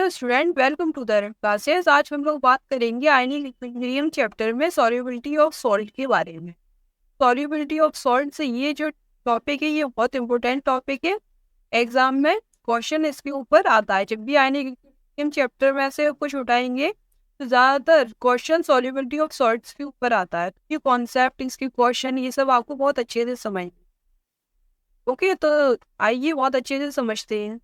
Hello student, welcome to the classes. आज हम लोग बात करेंगे आयनिक इक्विलिब्रियम चैप्टर में सॉल्युबिलिटी ऑफ सॉल्ट के बारे में। सॉल्युबिलिटी ऑफ सॉल्ट से ये जो टॉपिक है ये बहुत इंपॉर्टेंट टॉपिक है। एग्जाम में क्वेश्चन इसके ऊपर आता है। जब भी आयनिक इक्विलिब्रियम चैप्टर में से कुछ उठाएंगे तो ज़्यादातर क्वेश्चन सॉल्युबिलिटी ऑफ सॉल्ट्स के ऊपर आता है। ये कॉन्सेप्ट, इसके क्वेश्चन, ये सब आपको बहुत अच्छे से समझ। ओके, तो आइए बहुत अच्छे से समझते हैं।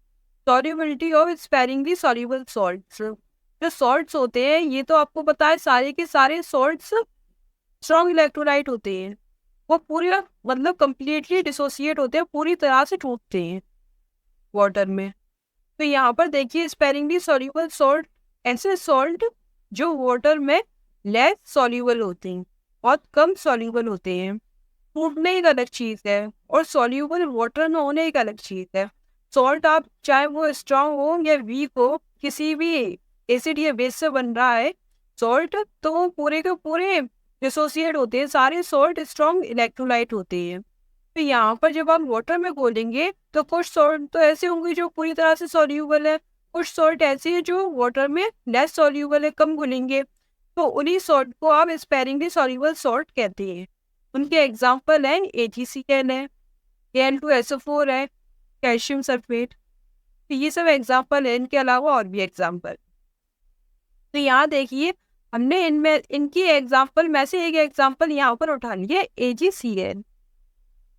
Solubility of sparingly soluble salts. जो सॉल्ट्स होते हैं ये तो आपको पता है सारे के सारे सॉल्ट्स स्ट्रॉन्ग इलेक्ट्रोलाइट होते हैं। वो पूरे मतलब कंप्लीटली डिसोसिएट होते हैं, पूरी तरह से टूटते हैं वाटर में। तो यहाँ पर देखिए स्पेरिंगली सॉल्युबल सॉल्ट ऐसे सॉल्ट जो वाटर में लेस सॉल्युबल होते हैं, बहुत कम सॉल्युबल होते हैं। टूटने एक अलग चीज है और सॉल्युबल वाटर में होने एक अलग चीज है। सॉल्ट आप चाहे वो स्ट्रांग हो या वीक हो, किसी भी एसिड या बेस से बन रहा है सॉल्ट, तो वो पूरे के पूरे डिसोसिएट होते हैं। सारे सॉल्ट स्ट्रांग इलेक्ट्रोलाइट होते हैं। तो यहाँ पर जब आप वाटर में घोलेंगे तो कुछ सॉल्ट तो ऐसे होंगे जो पूरी तरह से सॉल्यूबल है, कुछ सॉल्ट ऐसे है जो वाटर में लेस सॉल्यूबल है, कम घुलेंगे। तो उन्हीं सॉल्ट को आप स्पेरिंगली सॉल्यूबल सॉल्ट कहते हैं। उनके एग्जाम्पल हैं AgCl है, Al2SO4 है, कैल्शियम सल्फेट। तो ये सब एग्जाम्पल है, इनके अलावा और भी एग्जाम्पल। तो यहाँ देखिए हमने इनमें इनकी एग्जाम्पल में से एक एग्जाम्पल यहाँ पर उठा लिया AgCl।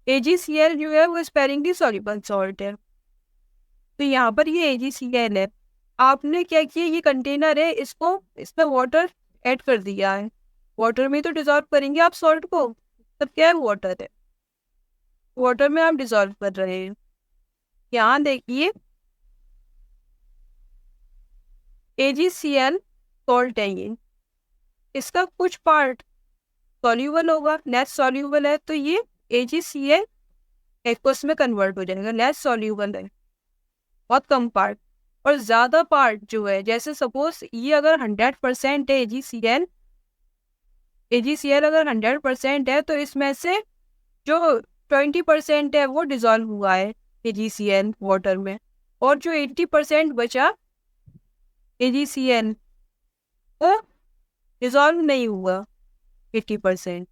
AgCl जो है वो स्पेरिंगली सॉल्युबल सॉल्ट है। तो यहाँ पर ये AgCl है। आपने क्या किया, ये कंटेनर है, इसमें वाटर ऐड कर दिया है। वाटर में तो डिजॉल्व करेंगे आप सॉल्ट को, तब क्या है, वाटर है, वाटर में आप डिजॉल्व कर रहे हैं। यहाँ देखिए AgCl सॉल्ट है ये, इसका कुछ पार्ट सॉल्यूबल होगा, लेस सॉल्यूबल है, तो ये AgCl एक्वस में कन्वर्ट हो जाएगा। लेस सॉल्यूबल है, बहुत कम पार्ट, और ज्यादा पार्ट जो है, जैसे सपोज ये अगर 100% है AgCl अगर 100% है तो इसमें से जो 20% है वो डिजॉल्व हुआ है AgCl वाटर में, और जो 80% बचा AgCl वो डिजॉल्व नहीं हुआ। 80%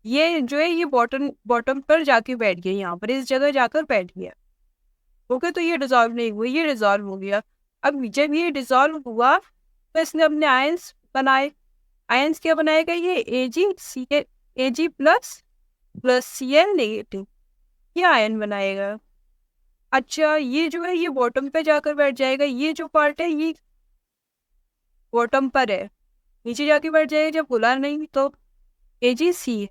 ये जो है ये बॉटम बॉटम पर जाके बैठ गया, यहाँ पर इस जगह जाकर बैठ गया। ओके, तो ये डिजॉल्व नहीं हुआ, ये डिजॉल्व हो गया। अब जब ये डिजॉल्व हुआ तो इसने अपने आयंस बनाए। आयंस क्या बनाएगा, ये Ag plus plus Cl negative, ये आयन बनाएगा। अच्छा, ये जो है ये बॉटम पे जाकर बैठ जाएगा। ये जो पार्ट है ये बॉटम पर है, नीचे जाके बैठ जाएगा जब खुला नहीं तो AgC।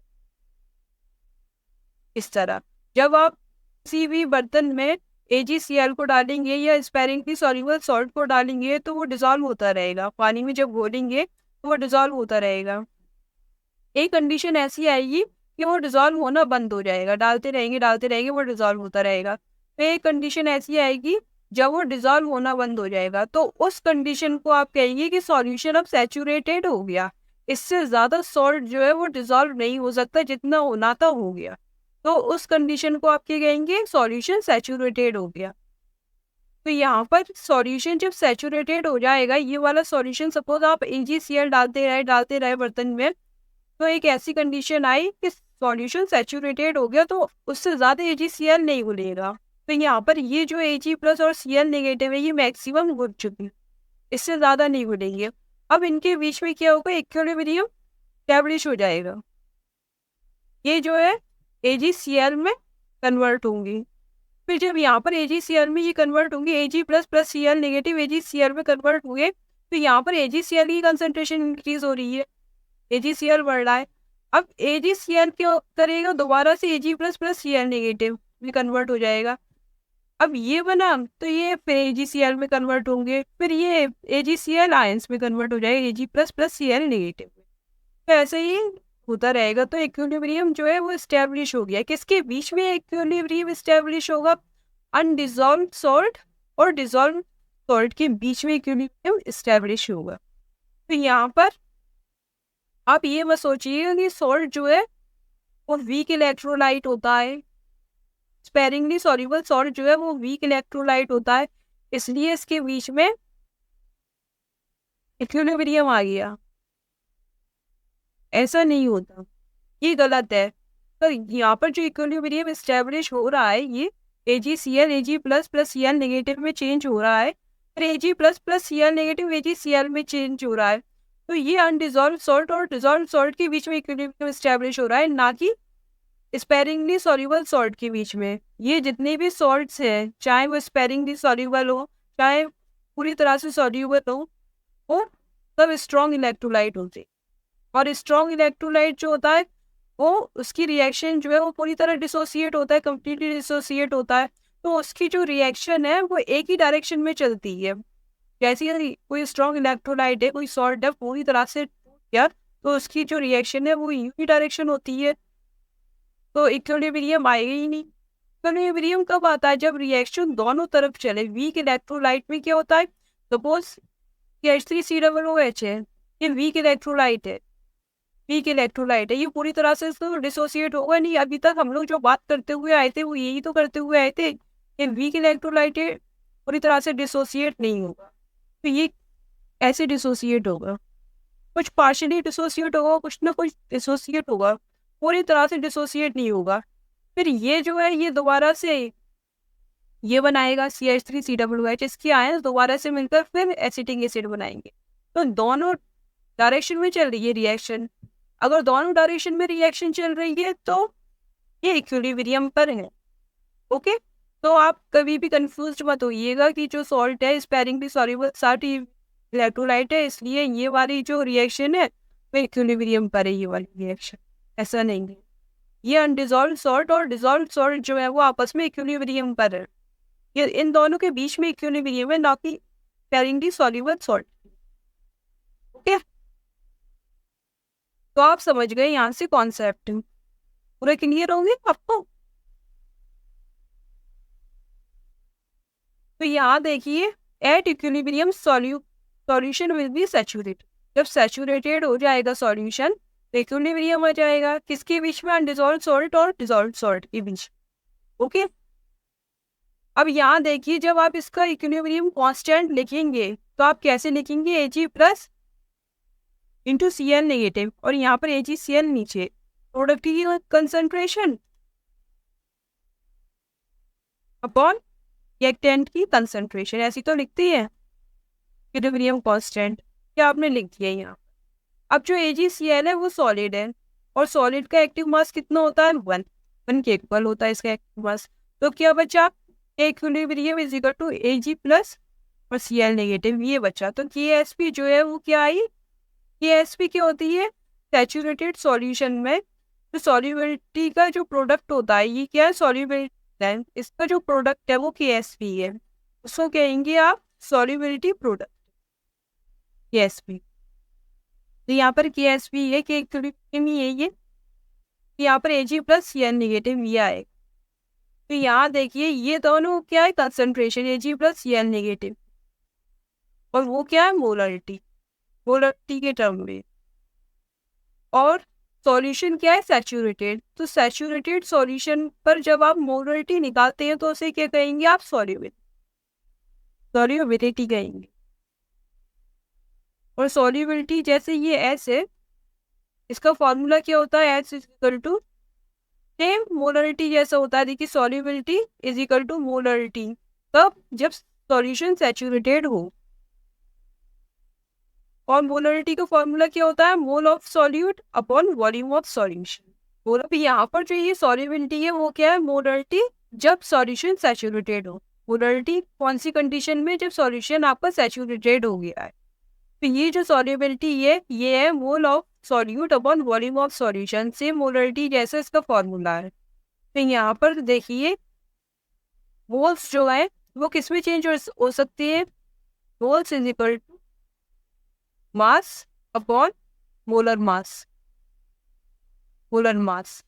इस तरह जब आप किसी भी बर्तन में AgCl को डालेंगे या स्पेरिंगली सॉल्युबल सॉल्ट को डालेंगे तो वो डिजॉल्व होता रहेगा। पानी में जब घोलेंगे तो वो डिजॉल्व होता रहेगा। एक कंडीशन ऐसी आएगी कि वो डिजॉल्व होना बंद हो जाएगा, डालते रहेंगे वो डिजॉल्व होता रहेगा। तो एक कंडीशन ऐसी आएगी जब वो डिजॉल्व होना बंद हो जाएगा, तो उस कंडीशन को आप कहेंगे कि सॉल्यूशन अब सैचुरेटेड हो गया। इससे ज्यादा सॉल्ट जो है वो डिजॉल्व नहीं हो सकता, जितना होना था हो गया। तो उस कंडीशन को आप क्या कहेंगे, सॉल्यूशन सैचुरेटेड हो गया। तो यहाँ पर सॉल्यूशन जब सैचुरेटेड हो जाएगा, ये वाला सॉल्यूशन सपोज आप AgCl डालते रहे बर्तन में, तो एक ऐसी कंडीशन आई कि सॉल्यूशन सैचुरेटेड हो गया, तो उससे ज्यादा AgCl नहीं घुलेगा। तो यहाँ पर ये जो Ag प्लस और Cl नेगेटिव है ये मैक्सिमम घुल चुकी है, इससे ज्यादा नहीं घुलेंगे। अब इनके बीच में क्या होगा, इक्विलिब्रियम स्टैब्लिश हो जाएगा। ये जो है AgCl में कन्वर्ट होंगी। फिर जब यहाँ पर AgCl में ये कन्वर्ट होंगे, Ag plus plus Cl negative AgCl में कन्वर्ट हुए, तो यहाँ पर AgCl की कंसंट्रेशन इंक्रीज हो रही है, AgCl बढ़ रहा है। अब AgCl क्या करेगा, दोबारा से Ag plus plus Cl negative में कन्वर्ट हो जाएगा। अब ये बना तो ये फिर AgCl में कन्वर्ट होंगे, फिर ये AgCl आयंस में कन्वर्ट हो जाएगा Ag plus plus Cl negative में। तो ऐसे ही होता रहेगा। तो इक्विलिब्रियम जो है वो एस्टेब्लिश हो गया। किसके बीच में इक्विलिब्रियम एस्टेब्लिश होगा, अनडिजॉल्व्ड सॉल्ट और डिजॉल्व सॉल्ट के बीच में इक्विलिब्रियम एस्टेब्लिश होगा। तो यहाँ पर आप ये मत सोचिएगा कि सॉल्ट जो है वो वीक इलेक्ट्रोलाइट होता है। स्पेरिंगली सॉल्युबल सॉल्ट जो है वो वीक इलेक्ट्रोलाइट होता है, इसलिए इसके बीच में इक्विलिब्रियम आ गया, ऐसा नहीं होता, ये गलत है। तो यहाँ पर जो इक्विलिब्रियम एस्टेब्लिश हो रहा है ये AgCl Ag plus plus Cl negative में चेंज हो रहा है, फिर Ag plus plus Cl negative AgCl में चेंज हो रहा है। तो ये अनडिजॉल्व सॉल्ट और डिजॉल्व सॉल्ट के बीच में इक्विलिब्रियम एस्टेब्लिश हो रहा है, ना कि स्पेरिंगली सॉल्युबल सॉल्ट के बीच में। ये जितने भी सॉल्ट्स हैं, चाहे वो स्पेरिंगली सॉल्युबल हो, चाहे पूरी तरह से सॉल्युबल हो, वो सब स्ट्रॉन्ग इलेक्ट्रोलाइट होते हैं। और स्ट्रॉन्ग इलेक्ट्रोलाइट जो होता है वो उसकी रिएक्शन जो है वो पूरी तरह डिसोसिएट होता है, कंप्लीटली डिसोसिएट होता है। तो उसकी जो रिएक्शन है वो एक ही डायरेक्शन में चलती है। जैसे ही कोई स्ट्रॉन्ग इलेक्ट्रोलाइट है, कोई सॉल्ट है, पूरी तरह से टूट गया, तो उसकी जो रिएक्शन है वो यू ही डायरेक्शन होती है, तो इक्विलिब्रियम आएगा ही नहीं। इक्विलिब्रियम कब आता है? जब रिएक्शन दोनों तरफ चले। वीक इलेक्ट्रोलाइट में क्या होता है? सपोज H3COOH है, ये वीक इलेक्ट्रोलाइट है, वीक इलेक्ट्रोलाइट है, ये पूरी तरह से तो डिसोसिएट होगा नहीं। अभी तक हम लोग जो बात करते हुए आए थे वो यही तो करते हुए आए थे, ये वीक इलेक्ट्रोलाइट है, पूरी तरह से डिसोसिएट नहीं होगा। तो ये ऐसे डिसोसिएट होगा, कुछ पार्शियली डिसोसिएट होगा, कुछ ना कुछ डिसोसिएट होगा, पूरी तरह से डिसोसिएट नहीं होगा। फिर ये जो है ये दोबारा से ये बनाएगा CH3COOH, इसकी आयंस दोबारा से मिलकर फिर एसिटिक एसिड बनाएंगे। तो दोनों डायरेक्शन में चल रही है रिएक्शन। अगर दोनों डायरेक्शन में रिएक्शन चल रही है तो ये इक्विलिब्रियम पर है। ओके, तो आप कभी भी कंफ्यूज मत होइएगा कि जो सॉल्ट है स्पेरिंगली सॉल्युबल सॉल्ट इलेक्ट्रोलाइट है, इसलिए ये वाली जो रिएक्शन है वो इक्विलिब्रियम पर है, ये वाली रिएक्शन। ऐसा नहीं है, ये अनडिजॉल्व सॉल्ट और डिजॉल्व सॉल्ट जो है वो आपस में इक्विलिब्रियम पर है। ये इन दोनों के बीच में इक्विलिब्रियम है, ना कि स्पेरिंगली सॉल्युबल सॉल्ट। ओके, तो आप समझ गए यहाँ से कॉन्सेप्ट पूरा क्लियर होंगे आपको। तो यहाँ देखिए, at equilibrium solution will be saturated. जब सैचुरेटेड हो जाएगा सॉल्यूशन तो इक्विलिब्रियम आ जाएगा, किसके बीच में? अनडिजॉल्व सॉल्ट और डिजॉल्व सॉल्ट के बीच। ओके, अब यहाँ देखिए, जब आप इसका इक्विलिब्रियम कांस्टेंट लिखेंगे तो आप कैसे लिखेंगे? Ag plus into Cl negative, और यहाँ पर AgCl नीचे, प्रोडक्ट की कंसंट्रेशन अपॉन रिएक्टेंट की कंसंट्रेशन, ऐसी तो लिखती है इक्विलिब्रियम कांस्टेंट। क्या आपने लिख दिया यहाँ। अब जो AgCl है वो सॉलिड है, और सॉलिड का एक्टिव मास कितना होता है? 1 के इक्वल होता है इसका एक्टिव मास। तो क्या बचा? Equilibrium is equal to Ag plus और Cl नेगेटिव, ये बचा। तो Ksp जो है वो क्या आई? Ksp क्या होती है? सैचुरेटेड सॉल्यूशन में तो सॉल्युबिलिटी का जो प्रोडक्ट होता है, ये क्या है? सॉल्युबिलिटी, इसका जो प्रोडक्ट है वो Ksp है, उसको कहेंगे आप सॉल्युबिलिटी प्रोडक्ट Ksp। तो यहाँ पर Ksp है कि इक्विलिब्रियम ही है ये, यहाँ पर Ag प्लस Cl नेगेटिव ये आएगा। तो यहाँ देखिए ये दोनों क्या है? Concentration Ag plus Cl negative, और वो क्या है? मोलरिटी, मोलरिटी के टर्म में। और सॉल्यूशन क्या है? सैचुरेटेड। तो सैचुरेटेड सॉल्यूशन पर जब आप मोलरिटी निकालते हैं तो उसे क्या कहेंगे आप? सॉल्युबिलिटी कहेंगे। और सॉल्युबिलिटी जैसे ये S है, इसका फॉर्मूला क्या होता है? S is equal to same molarity जैसा होता है। देखिए solubility is equal to molarity कब? जब सॉल्यूशन सैचुरेटेड हो। और मोलरिटी का फॉर्मूला क्या होता है? Mole of solute upon volume of solution. बोला भी यहाँ पर जो ये सॉल्युबिलिटी है वो क्या है? मोलरिटी जब सॉल्यूशन सैचुरेटेड हो। मोलरिटी कौन सी कंडीशन में? जब सॉल्यूशन आपका सैचुरेटेड हो गया है। तो ये जो सॉल्युबिलिटी है ये है mole of solute upon volume of solution, same molarity जैसा इसका फॉर्मूला है। तो यहाँ पर देखिए मोल्स जो है वो किस में चेंज हो सकती है? Moles is equal to mass upon molar mass, molar mass.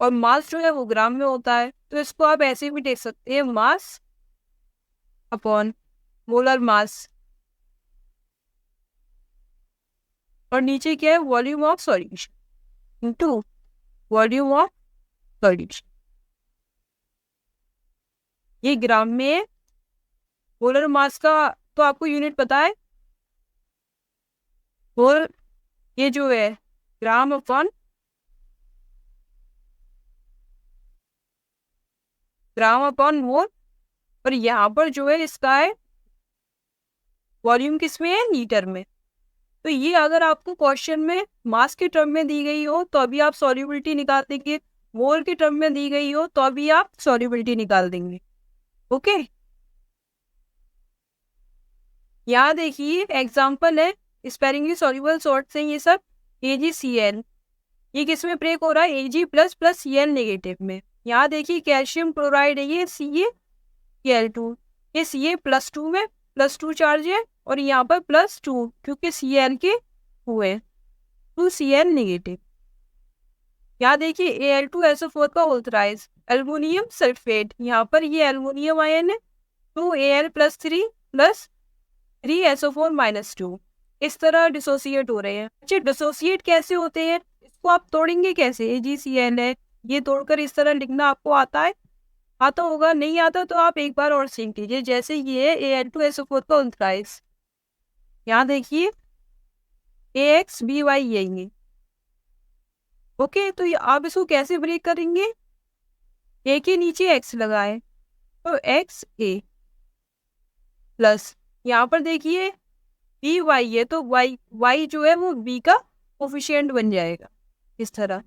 और मास जो है वो ग्राम में होता है, तो इसको आप ऐसे भी देख सकते हैं, मास अपॉन मोलर मास। और नीचे क्या है? Volume of solution into volume of solution. ये ग्राम में है। मोलर मास का तो आपको यूनिट पता है, और ये जो है ग्राम अपॉन मोल, और यहाँ पर जो है इसका है वॉल्यूम किस में है, लीटर में। तो ये अगर आपको क्वेश्चन में मास के टर्म में दी गई हो तो अभी आप सॉल्युबिलिटी निकाल देंगे, मोल के टर्म में दी गई हो तो अभी आप सॉल्युबिलिटी निकाल देंगे। ओके, यहाँ देखिए एग्जांपल है स्पेरिंगली सॉल्युबल सॉल्ट से, ये सब AgCl, ये किस में ब्रेक हो रहा है, Ag plus plus Cl negative में। यहाँ देखिए कैल्शियम क्लोराइड है, ये CaCl2, ये Ca +2 में +2 चार्ज है, और यहाँ पर +2 क्योंकि Cl के हुए 2Cl नेगेटिव। यहाँ देखिए Al2SO4 का ऑल्थराइज एल्युमिनियम सल्फेट, यहाँ पर ये एल्युमिनियम आयन है 2Al +3 +3SO4 -2, इस तरह डिसोसिएट हो रहे हैं। अच्छा, डिसोसिएट कैसे होते हैं, इसको आप तोड़ेंगे कैसे, AgCl है, ये तोड़कर इस तरह लिखना आपको आता है, आता होगा, नहीं आता तो आप एक बार और सीख लीजिए। जैसे ये Al2SO4 का ऑल्थराइज, यहाँ देखिए AXBY यही। ओके, तो आप इसको कैसे ब्रेक करेंगे, A के नीचे X लगाए तो XA प्लस, यहाँ पर देखिए BY है तो Y जो है वो B का कोफिशिएंट बन जाएगा इस तरह।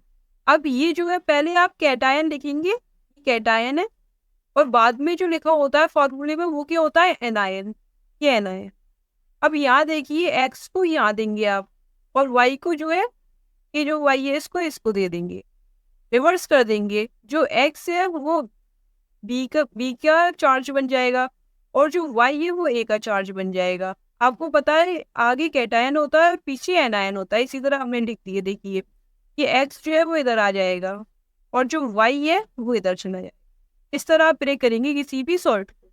अब ये जो है पहले आप कैटायन लिखेंगे, कैटायन है, और बाद में जो लिखा होता है फॉर्मूले में वो क्या होता है, एनायन, ये एनायन। अब यहाँ देखिए X को यहाँ देंगे आप, और Y को जो है, ये जो Y है इसको दे देंगे, रिवर्स कर देंगे, जो X है वो B का चार्ज बन जाएगा, और जो Y है वो A का चार्ज बन जाएगा। आपको पता है आगे कैटायन होता है और पीछे एनायन होता है, इसी तरह हमने लिख दिए। देखिए ये X जो है वो इधर आ जाएगा, और जो Y है वो इधर चला जाएगा। इस तरह आप ब्रेक करेंगे किसी भी सॉल्ट को,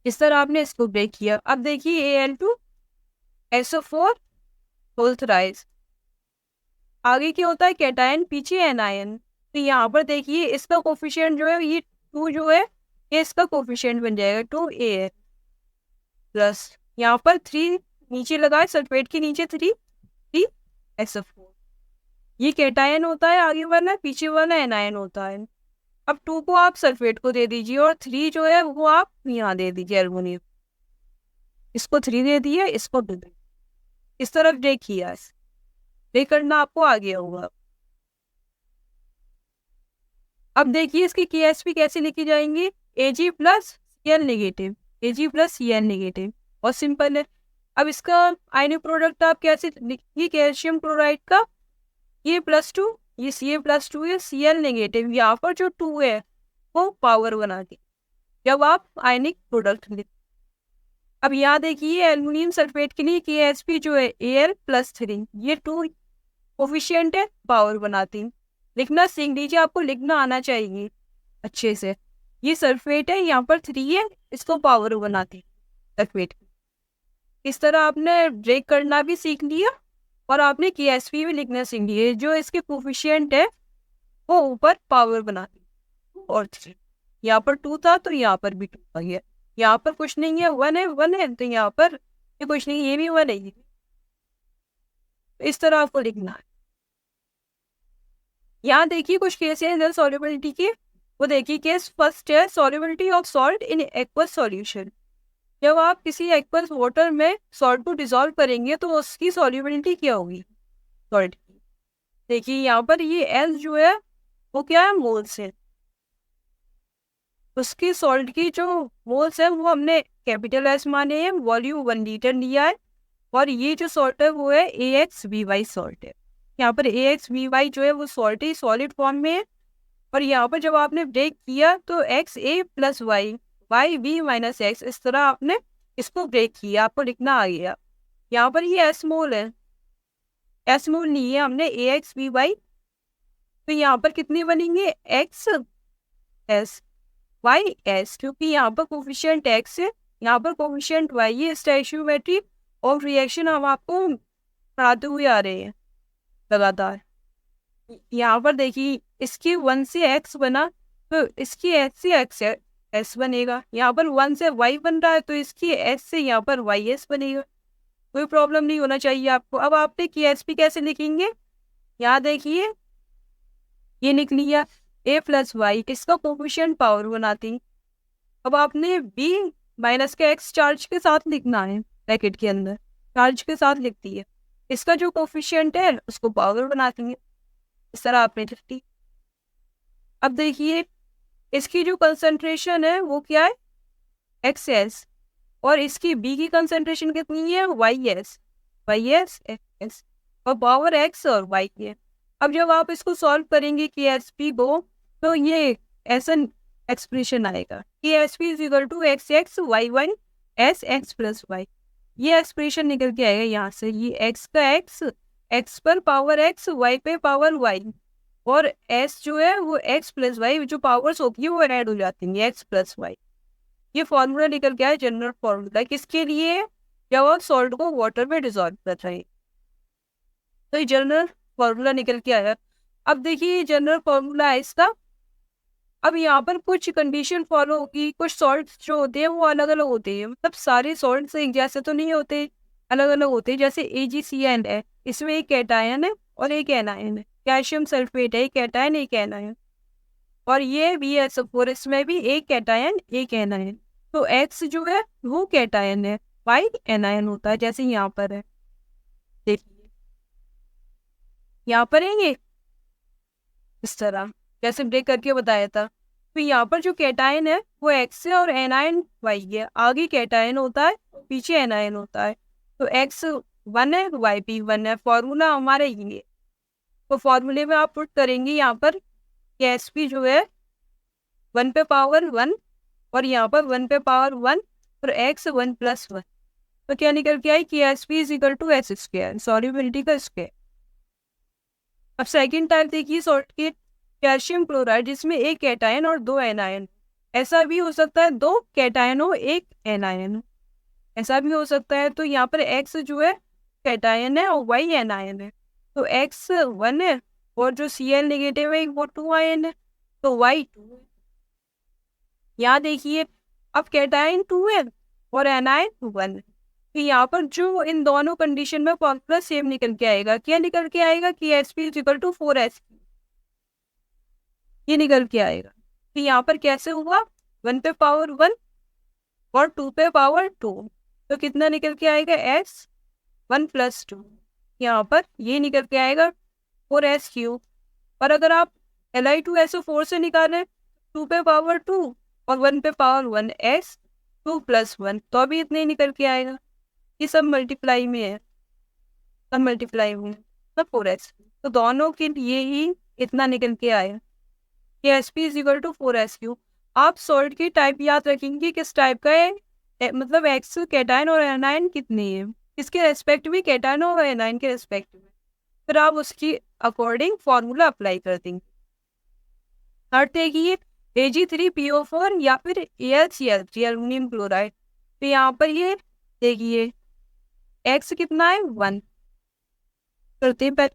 इस तरह आपने इसको ब्रेक किया। अब देखिए Al2SO4 ऑल्थराइज, आगे क्या होता है कैटायन, पीछे एनायन। तो यहाँ पर देखिए इसका कोफिशिएंट जो है ये 2 जो है ये इसका कोफिशिएंट बन जाएगा 2Al प्लस, यहाँ पर 3 नीचे लगाए, सल्फेट के नीचे 3SO4, ये कैटायन होता है आगे वाला, पीछे वाला एनायन होता है। अब 2 को आप सल्फेट को दे दीजिए, और 3 जो है वो आप यहाँ दे दीजिए एल्युमिनियम, इसको 3 दे दिए, इसको 2 दे, इस तरफ ब्रेक किया, ब्रेक करना आपको आ गया होगा। अब देखिए इसकी KSP कैसे लिखी जाएंगी, Ag + Cl negative, Ag + Cl negative, और सिंपल है। अब इसका आयनिक प्रोडक्ट आप कैसे लिखिए, कैल्शियम क्लोराइड का ये +2, ये Ca +2 है, Cl नेगेटिव, यहाँ पर जो 2 है वो पावर बना के जब आप आयनिक प्रोडक्ट लिख। अब यहाँ देखिए एल्युमिनियम सल्फेट के लिए KSP जो है Al +3, ये 2 कोफिशिएंट है, पावर बनाती, लिखना सीख लीजिए, आपको लिखना आना चाहिए अच्छे से। ये सल्फेट है, यहाँ पर 3 है, इसको पावर बनाती सल्फेट। इस तरह आपने ब्रेक करना भी सीख लिया, और आपने KSP भी लिखना सीख लिया, जो इसके कोफिशिएंट है वो ऊपर पावर बनाती, और 3 यहाँ पर 2 था तो यहाँ पर भी 2 आ गया, यहाँ पर कुछ नहीं है, 1 है तो यहाँ पर ये कुछ नहीं, ये भी 1 है, इस तरह आपको लिखना है। यहाँ देखिए कुछ केस है सॉल्युबिलिटी के, वो देखिए केस फर्स्ट है solubility of salt in aqueous solution. जब आप किसी एक्वस वाटर में सॉल्ट को डिसॉल्व करेंगे तो उसकी सॉल्युबिलिटी क्या होगी सॉल्ट की। देखिए यहाँ पर ये L जो है वो क्या है, मोल्स है, उसकी सॉल्ट की जो मोल्स है वो हमने कैपिटल S माने हैं, वॉल्यूम 1 लीटर लिया है, और ये जो सॉल्ट है वो है AXBY सॉल्ट है। यहाँ पर AXBY जो है वो सॉल्ट है, सॉलिड फॉर्म में है, और यहाँ पर जब आपने ब्रेक किया तो XA + Y YB - X, इस तरह आपने इसको ब्रेक किया, आपको लिखना आ गया। यहाँ पर ये S मोल है, S मोल नहीं है, हमने AXBY, तो यहाँ पर कितने बनेंगे XS YS, क्योंकि यहाँ पर कोफिशिएंट X है, यहाँ पर कोफिशिएंट Y, ये स्टोइचियोमेट्री ऑफ रिएक्शन हम आपको पढ़ाते हुए आ रहे हैं लगातार। यहाँ पर देखिए इसकी 1 से X बना तो इसकी S से S बनेगा, यहाँ पर 1 से Y बन रहा है तो इसकी S से यहाँ पर YS बनेगा। कोई प्रॉब्लम नहीं होना चाहिए आपको। अब आपने KSP कैसे लिखेंगे, यहाँ देखिए ये लिख लिया a प्लस वाई, इसका कोफिशिएंट पावर बनाती। अब आपने b माइनस का x चार्ज के साथ लिखना है, ब्रैकेट के अंदर चार्ज के साथ लिखती है, इसका जो कोफिशिएंट है उसको पावर बनाती है। इस तरह आपने लिख दी। अब देखिए इसकी जो कंसंट्रेशन है वो क्या है, XS, और इसकी B की कंसंट्रेशन कितनी है, YS, XS, और पावर X और Y की है। अब जब आप इसको सॉल्व करेंगे KSP को, तो ये ऐसा एक्सप्रेशन आएगा KSP is equal to XX S X plus y. ये एक्सप्रेशन निकल के आएगा यहाँ से, ये X का X पर पावर X, Y पे पावर Y, और S जो है वो X प्लस वाई, जो पावर्स होती है वो ऐड हो जाती है X प्लस वाई। ये फॉर्मूला निकल के आया जनरल फॉर्मूला, किसके लिए, जब आप सॉल्ट को वाटर में डिसॉल्व कर रहे हैं। तो ये जनरल फॉर्मूला निकल के आया। अब देखिए जनरल फॉर्मूला है इसका। अब यहाँ पर कुछ कंडीशन फॉलो होगी, कुछ सॉल्ट जो होते हैं वो अलग अलग होते हैं, मतलब सारे सॉल्ट एक जैसे तो नहीं होते, अलग अलग होते हैं। जैसे AgCN है, इसमें एक कैटायन है और एक एनायन है। कैल्शियम सल्फेट है, एक कैटायन एक एनायन, और ये BSO4, इसमें भी एक कैटायन एक एनायन। तो X जो है वो कैटायन है, Y एनायन होता है, जैसे यहाँ पर है, देखिए यहाँ पर है ये इस तरह जैसे ब्रेक करके बताया था। तो यहाँ पर जो कैटायन है वो X है और एनायन Y है, आगे कैटायन होता है पीछे एनायन होता है। तो X 1 है, Y भी 1 है। फॉर्मूला हमारा ये, तो फॉर्मूले में आप पुट करेंगे यहाँ पर KSP जो है 1 पे पावर 1, और यहाँ पर 1 पे पावर 1, और X 1 प्लस 1। तो क्या निकल के आई, KSP is equal to S square, solubility का स्क्वायर। अब सेकंड टाइप देखिए सॉल्ट की, कैल्शियम क्लोराइड, जिसमें एक कैटायन और दो एनायन। ऐसा भी हो सकता है दो कैटायन हो एक एनायन, ऐसा भी हो सकता है। तो यहाँ पर X जो है कैटायन है और Y एनायन है, तो X 1 है, और जो Cl नेगेटिव है वो 2 आयन है, तो Y 2 है। यहाँ देखिए अब कैटायन 2 है और एनायन 1 है, तो यहाँ पर जो इन दोनों कंडीशन में फॉर्मूला सेम निकल के आएगा। क्या निकल के आएगा, कि KSP is equal to 4S, ये निकल के आएगा। तो यहाँ पर कैसे हुआ, 1 पे पावर 1 और 2 पे पावर 2, तो कितना निकल के आएगा, S 1 प्लस 2। यहाँ पर ये निकल के आएगा 4S क्यूब। और अगर आप Li2SO4 से निकालें 2 पे पावर 2 और 1 पे पावर 1, S 2 प्लस 1, तो अभी इतने ही निकल के आएगा। ये सब मल्टीप्लाई में है, सब मल्टीप्लाई में सब 4S, तो दोनों के लिए ही इतना निकल के आया। KSP is equal to 4S cube. आप सॉल्ट की टाइप याद रखेंगे किस टाइप का है, मतलब X कैटायन और एनायन कितने हैं, इसके रेस्पेक्ट में, कैटायन और एनायन के रेस्पेक्ट में, फिर आप उसकी अकॉर्डिंग फॉर्मूला अप्लाई कर देंगे। थर्ड देखिए Ag3PO4 या फिर AlCl3 एल्युमिनियम क्लोराइड। तो यहाँ पर ये देखिए X कितना है, 1 करते हैं,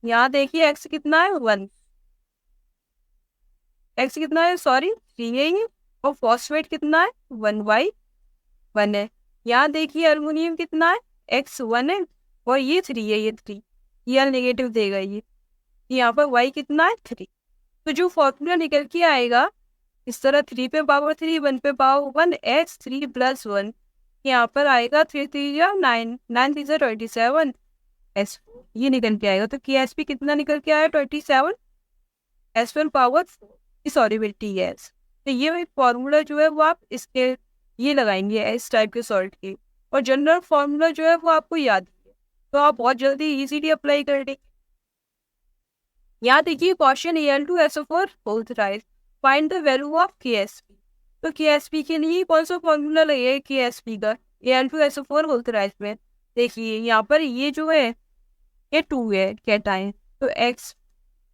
यहाँ देखिए X कितना है, 1, X कितना है, सॉरी 3 है ये, और फॉस्फेट कितना है, 1Y1 है। यहाँ देखिए एल्युमिनियम कितना है, X 1 है और ये 3 है, ये 3, ये नेगेटिव देगा ये। यहाँ पर Y कितना है, 3। तो जो फॉर्मूला निकल के आएगा इस तरह, 3 पे पावर 3, 1 पे पावर 1, X 3 प्लस 1, यहाँ पर आएगा 3 3 9, 9 3 27, S, ये निकल के आएगा। तो KSP कितना निकल के आया, 27, S1 पावर 4, सॉल्युबिलिटी गैस। तो ये फॉर्मूला जो है वो आप इसके ये लगाएंगे इस टाइप के सॉल्ट के, और जनरल फॉर्मूला जो है वो आपको याद है, तो आप बहुत जल्दी इजीली अप्लाई कर देंगे। यहाँ देखिए question Al2SO4 whole raise, find the value of KSP। तो KSP के लिए कौन सा फॉर्मूला लगेगा, KSP का Al2SO4 होल राइज में। देखिए यहाँ पर ये जो है ये 2 है कैटायन, तो X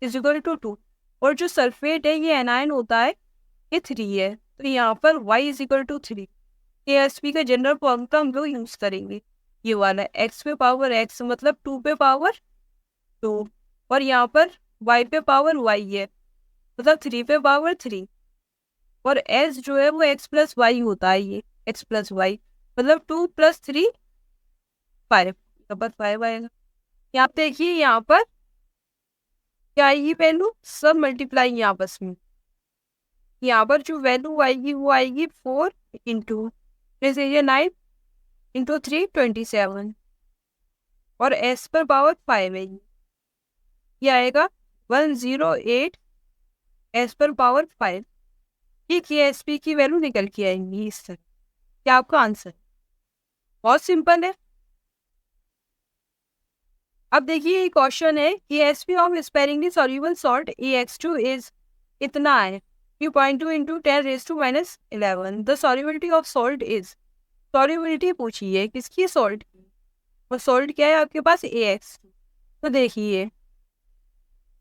इज इक्वल टू 2, और जो सल्फेट है ये एनायन होता है, ये 3 है, तो यहाँ पर Y is equal to 3। KSP का जनरल फॉर्मूला हम लोग यूज करेंगे, ये वाला X पे पावर X मतलब 2 पे पावर 2, और यहाँ पर Y पे पावर Y है मतलब 3 पे पावर 3, और S जो है वो X प्लस वाई होता है, ये X प्लस वाई, मतलब 2 + 3 5, यहाँ पर 5 आएगा। यहाँ पे देखिए यहाँ पर क्या आएगी वैल्यू, सब मल्टीप्लाई यहाँ आपस में, यहाँ पर जो वैल्यू आएगी वो आएगी 4 इंटू जैसे ये 9 इंटू 3 27 और s पर पावर 5 है, ये आएगा 108 s पर पावर 5। ठीक, ये एस पी की वैल्यू निकल के आएंगी इस तरह। क्या आपका आंसर? बहुत सिंपल है। अब देखिए ये क्वेश्चन है कि S P of sparingly soluble salt AX2 is इतना है 3.2 into 10⁻⁻11। The solubility of salt is, solubility पूछी है किसकी, सॉल्ट की। और सॉल्ट क्या है आपके पास, AX2। तो देखिए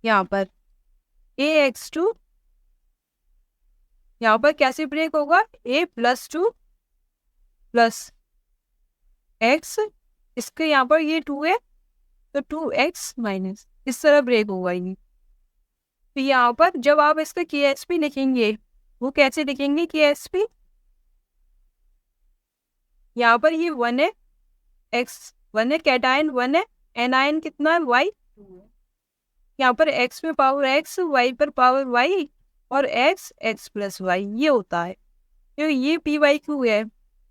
यहाँ पर AX2 यहाँ पर कैसे ब्रेक होगा, A + 2 + x, इसके यहाँ पर ये 2 है तो 2x माइनस, इस तरह ब्रेक होगा ये। तो यहाँ पर जब आप इसका KSP लिखेंगे वो कैसे लिखेंगे KSP, यहाँ पर ये 1 है, x 1 है, कैटायन 1 है, एनायन कितना है y 2 है। यहाँ पर x में पावर x, y पर पावर y और x + y ये होता है। तो ये PYQ है,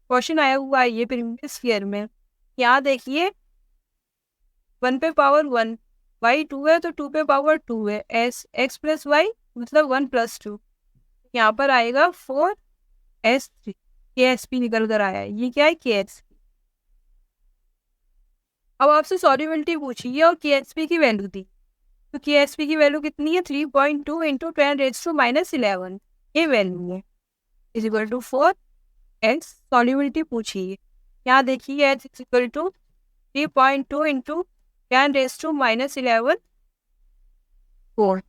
क्वेश्चन आया हुआ है ये प्रीवियस ईयर में। यहाँ देखिए 1 पे पावर 1, y 2 है तो 2 पे पावर 2 है, x + y मतलब 1 + 2, यहाँ पर आएगा 4s3। KSP निकल कर आया है, ये क्या है KSP। अब आपसे सॉल्युबिलिटी पूछी है और KSP की वैल्यू दी, तो KSP की वैल्यू कितनी है 3.2 इंटू 10⁻⁻11 ये वैल्यू है, is equal to 4x। Solubility पूछी है, यहाँ देखिए h is equal to 3.2 into 10⁻⁻11 4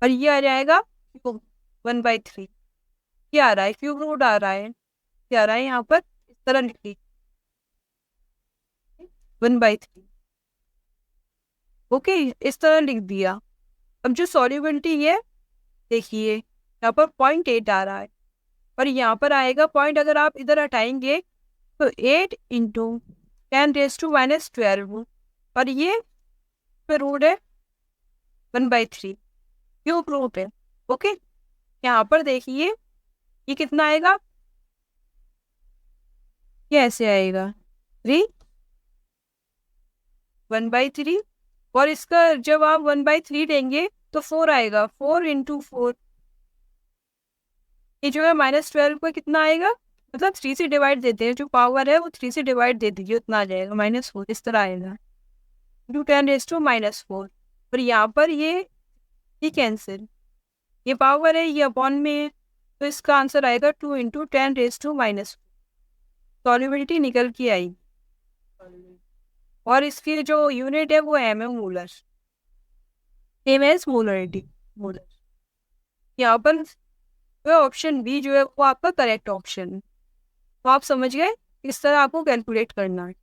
और ये आ जाएगा 1/3। क्या आ रहा है, क्यूब रूट आ रहा है, क्या आ रहा है यहाँ पर इस तरह लिख ली 1/3। ओके, इस तरह लिख दिया। अब जो सॉल्युबिलिटी है देखिए यहाँ पर 0.8 आ रहा है और यहाँ पर आएगा पॉइंट, अगर आप इधर हटाएंगे तो 8 इंटू 10⁻12 और ये रूट है 1/3, क्यूब रूट है। ओके, यहाँ पर देखिए ये कितना आएगा, ये ऐसे आएगा 3 1/3 और इसका जब आप 1/3 लेंगे तो 4 आएगा, 4 इंटू 4 ये जो है -12 का कितना आएगा, मतलब 3 से डिवाइड देते हैं, जो पावर है वो 3 से डिवाइड दे दीजिए, उतना आ जाएगा -4 इस तरह आएगा इंटू 10⁻⁻4 और यहाँ पर ये कैंसिल, ये पावर है ये अपॉन में है तो इसका आंसर आएगा 2 इंटू 10⁻⁻4। सॉल्युबिलिटी निकल के आई और इसकी जो यूनिट है वो एम है, molar, same as molarity, molar. यहाँ पर ऑप्शन बी जो है वो आपका करेक्ट ऑप्शन है। तो आप समझ गए इस तरह आपको कैलकुलेट करना है।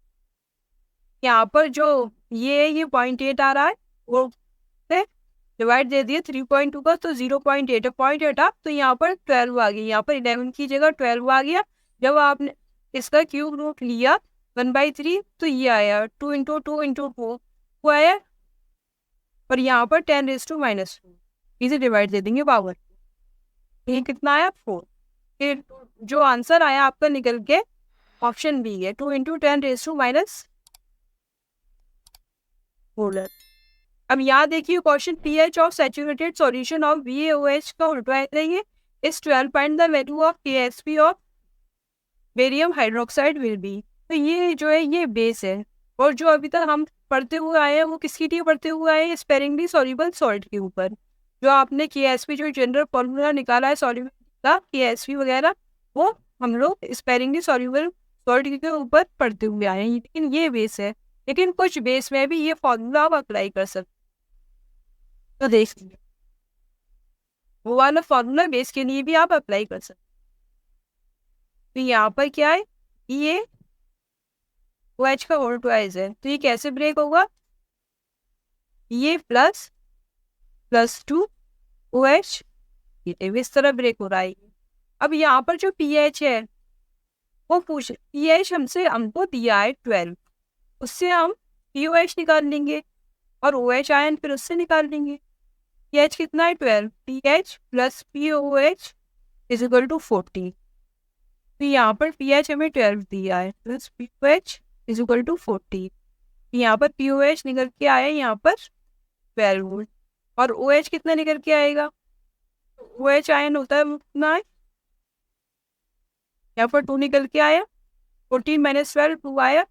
यहाँ पर जो ये 0.8 आ रहा है वो डिवाइड दे दिए 3.2 का तो 0.8 पॉइंट हटा तो यहाँ पर 12 आ गया, यहाँ पर 11 की जगह 12 आ गया। जब आपने इसका क्यूब रूट लिया 1/3 तो ये आया 2 इंटू 2 इंटू 4 वो आया और यहाँ पर 10⁻⁻4 इसे डिवाइड दे देंगे पावर, ये कितना आया 4। फिर जो आंसर आया आपका निकल के ऑप्शन बी है 2 इंटू 10⁻⁴। अब यहाँ देखिए question pH of saturated solution of BaOH का उल्टा है इस 12 find the value of KSP of barium hydroxide will be. तो ये जो है ये बेस है और जो अभी तक हम पढ़ते हुए आए हैं वो किसकी लिए पढ़ते हुए आए हैं, स्पेरिंगली सॉल्युबल सॉल्ट के ऊपर। जो आपने KSP जो जनरल फॉर्मूला निकाला है सॉल्युबल का KSP वगैरह वो हम लोग स्पेरिंगली सॉल्युबल सॉल्ट के ऊपर पढ़ते हुए आए हैं, लेकिन ये बेस है। लेकिन कुछ बेस में भी ये फॉर्मूला आप अप्लाई कर सकते, तो देख लीजिए वो वाला फॉर्मूला बेस के लिए भी आप अप्लाई कर सकते। तो यहाँ पर क्या है, ये OH का होल ट्वाइस है तो ये कैसे ब्रेक होगा, ये +2 OH ये इस तरह ब्रेक हो रहा है। अब यहाँ पर जो pH है वो पूछ pH हमको दिया है 12, उससे हम POH निकाल लेंगे और OH आयन फिर उससे निकाल लेंगे। pH कितना है 12, pH plus POH is equal to 40। तो यहाँ पर pH हमें 12 दिया है plus POH is equal to 40। यहाँ पर POH निकल के आया यहाँ पर 12 और OH कितना निकल के आएगा, OH आयन होता है कितना है, यहाँ पर 2 निकल के आया, 14 माइनस 12 2 आया।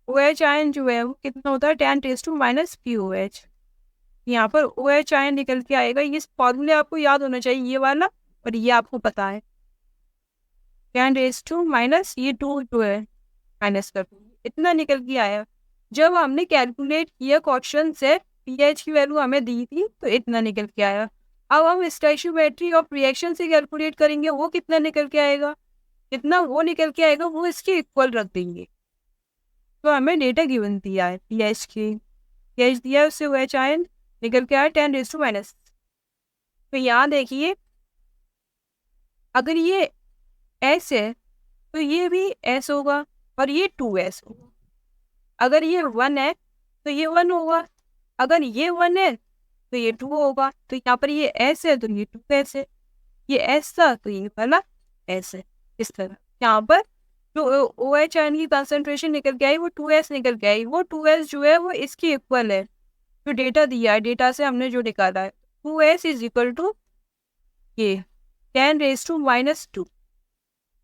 OH आयन जो है वो कितना होता है 10⁻⁻⁻ POH। यहाँ पर OH आयन निकल के आएगा, ये फॉर्मूले आपको याद होना चाहिए ये वाला, और ये आपको पता है 10⁻⁻, ये 2 जो है माइनस कर इतना निकल के आया। जब हमने कैलकुलेट किया क्वेश्चन से pH की वैल्यू हमें दी थी तो इतना निकल के आया। अब हम स्टोइचियोमेट्री ऑफ रिएक्शन से कैलकुलेट करेंगे, वो कितना निकल के आएगा, जितना वो निकल के आएगा वो इसके इक्वल रख देंगे। तो हमें डेटा गिवन दिया है pH दिया है, उससे OH आयन निकल के आया 10⁻⁻। तो यहाँ देखिए अगर ये S है तो ये भी S होगा और ये 2S होगा। अगर ये 1 है तो ये 1 होगा, अगर ये 1 है तो ये 2 होगा। तो यहाँ पर ये S है तो ये 2S है, ये S था तो ये वाला S है। इस तरह यहाँ पर जो OH आयन की कंसंट्रेशन निकल के आई वो 2S निकल के आई, वो 2S जो है वो इसकी इक्वल है जो डेटा दिया है, डेटा से हमने जो निकाला है 2S इज इक्वल टू ये 10⁻⁻²।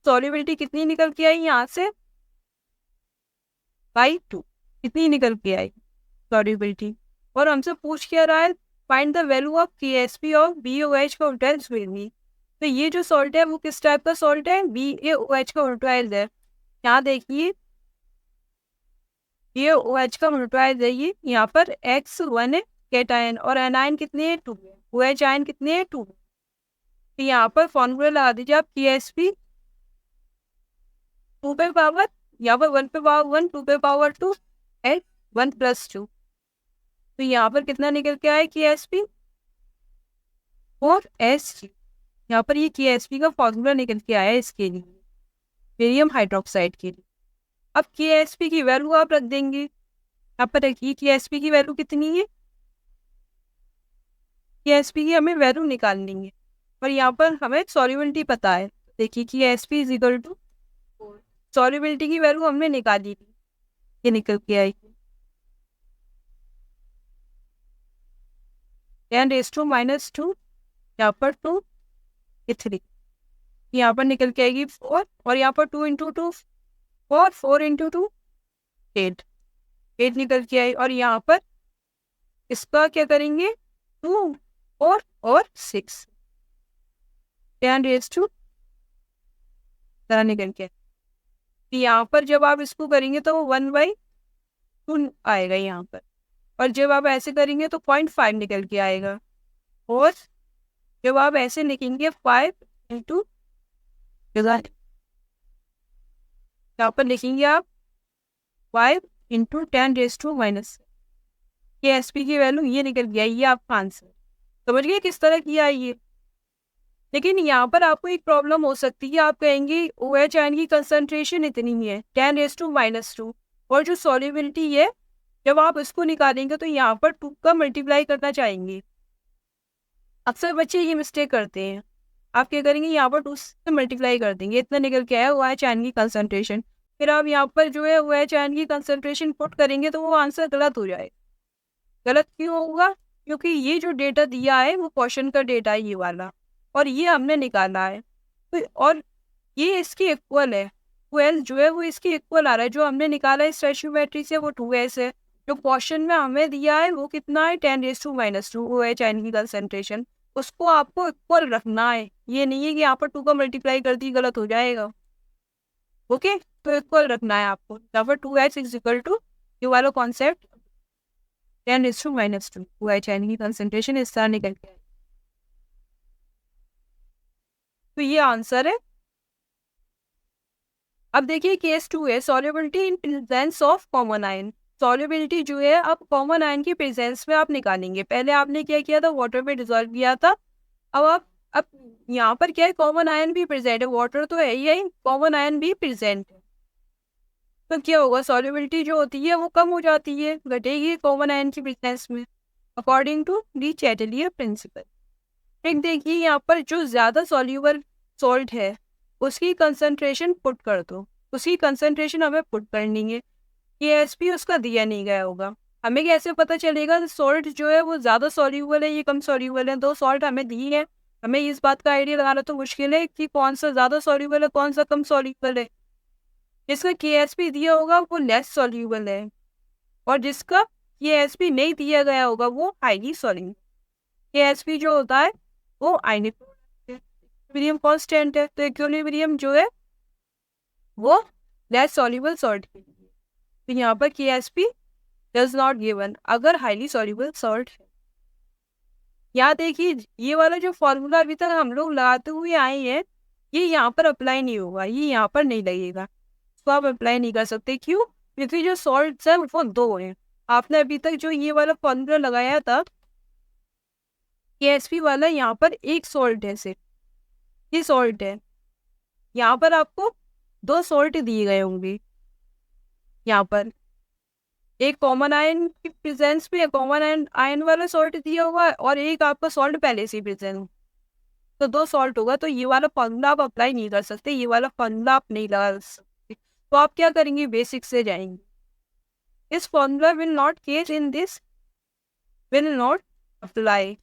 सॉल्युबिलिटी कितनी निकल के आई यहाँ से 2 कितनी निकल के आई सॉल्युबिलिटी। और हमसे पूछ क्या रहा है find the value of KSP of BOH का उल्टा। तो ये जो सॉल्ट है वो किस टाइप का सॉल्ट है, BaOH का उल्टाइज है। यहाँ देखिए ये OH का उल्टाइज है, ये यहाँ पर X1 है कैटायन और एनायन कितने हैं 2, OH आयन कितने हैं 2। तो यहाँ पर फॉर्मूला लगा दीजिए आप KSP 2 पे पावर, यहाँ पर 1 पे पावर 1, 2 पे पावर 2 एंड 1 प्लस 2। तो यहाँ पर कितना निकल के आया KSP और SG। यहाँ पर ये KSP का फॉर्मूला निकल के आया इसके लिए बेरियम हाइड्रोक्साइड के लिए। अब KSP की वैल्यू आप रख देंगे, यहाँ पर रखिए KSP की वैल्यू कितनी है, KSP की हमें वैल्यू निकालनी है और यहाँ पर हमें सॉल्युबिलिटी पता है। देखिए KSP is equal to solubility की वैल्यू हमने निकाली थी, ये निकल के आई 10⁻², यहाँ पर 2 3, यहाँ पर निकल के आएगी 4 और यहाँ पर 2 × 2 4, 4 × 2 8 निकल के आई। और यहाँ पर इसका क्या करेंगे 2 और 6 10⁻² तरह निकल के। यहाँ पर जब आप इसको करेंगे तो वो 1/2 आएगा यहाँ पर, और जब आप ऐसे करेंगे तो 0.5 निकल के आएगा। और जब आप ऐसे लिखेंगे 5 × यहाँ पर लिखेंगे आप 5 × 10⁻⁻। KSP की वैल्यू ये निकल गया, ये आपका आंसर। समझ गए किस तरह किया ये। लेकिन यहाँ पर आपको एक प्रॉब्लम हो सकती है, आप कहेंगे OH आयन की कंसंट्रेशन इतनी है 10⁻⁻2 और जो सॉल्युबिलिटी है जब आप इसको निकालेंगे तो यहाँ पर 2 का मल्टीप्लाई करना चाहेंगे। अक्सर बच्चे ये मिस्टेक करते हैं, आप क्या करेंगे यहाँ पर 2 से मल्टीप्लाई कर देंगे, इतना निकल के आया OH आयन की कंसंट्रेशन। फिर आप यहाँ पर जो है OH आयन की कंसंट्रेशन पुट करेंगे तो वो आंसर गलत हो जाएगा। गलत क्यों होगा, क्योंकि ये जो डेटा दिया है वो क्वेश्चन का डेटा है ये वाला, और ये हमने निकाला है तो, और ये इसकी इक्वल है, 2S जो है वो इसकी इक्वल आ रहा है। जो हमने निकाला है स्टोइचियोमेट्री से वो 2S है, जो क्वेश्चन में हमें दिया है वो कितना है 10⁻⁻2 OH आयन की कंसंट्रेशन, उसको आपको इक्वल रखना है। ये नहीं है कि यहाँ पर 2 का मल्टीप्लाई कर दी गलत हो जाएगा। ओके, तो इक्वल रखना है आपको, यहाँ पर 2H इज इक्वल टू ये वाला कॉन्सेप्ट 10⁻⁻2 OH आयन की कंसंट्रेशन इस तरह निकल के। तो ये आंसर है। अब देखिए केस 2 है solubility in presence of common ion. Solubility जो है अब कॉमन आयन की प्रेजेंस में आप निकालेंगे। पहले आपने क्या किया था, वाटर में डिसॉल्व किया था। अब यहाँ पर क्या है, कॉमन आयन भी प्रेजेंट है, वाटर तो है ही, कॉमन आयन भी प्रेजेंट है। तो क्या होगा, सॉल्युबिलिटी जो होती है वो कम हो जाती है, घटेगी कॉमन आयन की प्रेजेंस में, अकॉर्डिंग टू डी चैटेलियर प्रिंसिपल। फिर देखिए यहाँ पर जो ज़्यादा सॉल्यूबल सॉल्ट है उसकी कंसंट्रेशन पुट कर दो, उसकी कंसंट्रेशन हमें पुट करनी है। केएसपी उसका दिया नहीं गया होगा, हमें कैसे पता चलेगा सॉल्ट जो है वो ज़्यादा सॉल्यूबल है ये कम सॉल्यूबल है? दो सॉल्ट हमें दी है, हमें इस बात का आइडिया लगाना तो मुश्किल है कि कौन सा ज़्यादा सॉल्यूबल है कौन सा कम सॉल्यूबल है। जिसका केएसपी दिया होगा वो लेस सॉल्यूबल है, और जिसका केएसपी नहीं दिया गया होगा वो हाईली सॉल्यूबल। केएसपी जो होता है वो इक्विलिब्रियम कांस्टेंट है, तो इक्विलिब्रियम जो है वो लेस सॉल्यूबल सॉल्ट के लिए, तो यहाँ पर केएसपी डज नॉट गिवन अगर हाईली सॉल्यूबल सॉल्ट है। यहाँ देखिए ये वाला जो फॉर्मूला अभी तक हम लोग लगाते हुए आए हैं ये यहाँ पर अप्लाई नहीं होगा, ये यहाँ पर नहीं लगेगा, तो आप अप्लाई नहीं कर सकते। क्यों? क्योंकि जो सॉल्ट है वो दो हैं। आपने अभी तक जो ये वाला फॉर्मूला लगाया था केएसपी वाला, यहाँ पर एक सॉल्ट है सिर्फ, ये सॉल्ट है। यहाँ पर आपको दो सॉल्ट दिए गए होंगे, यहाँ पर एक कॉमन आयन की प्रेजेंस में कॉमन आयन वाला सॉल्ट दिया होगा और एक आपका सॉल्ट पहले से प्रेजेंट, तो दो सॉल्ट होगा, तो ये वाला फॉर्मूला आप अप्लाई नहीं कर सकते, ये वाला फॉर्मूला आप नहीं लगा सकते। तो आप क्या करेंगे, बेसिक से जाएंगे। इस formula will not case in this will not apply,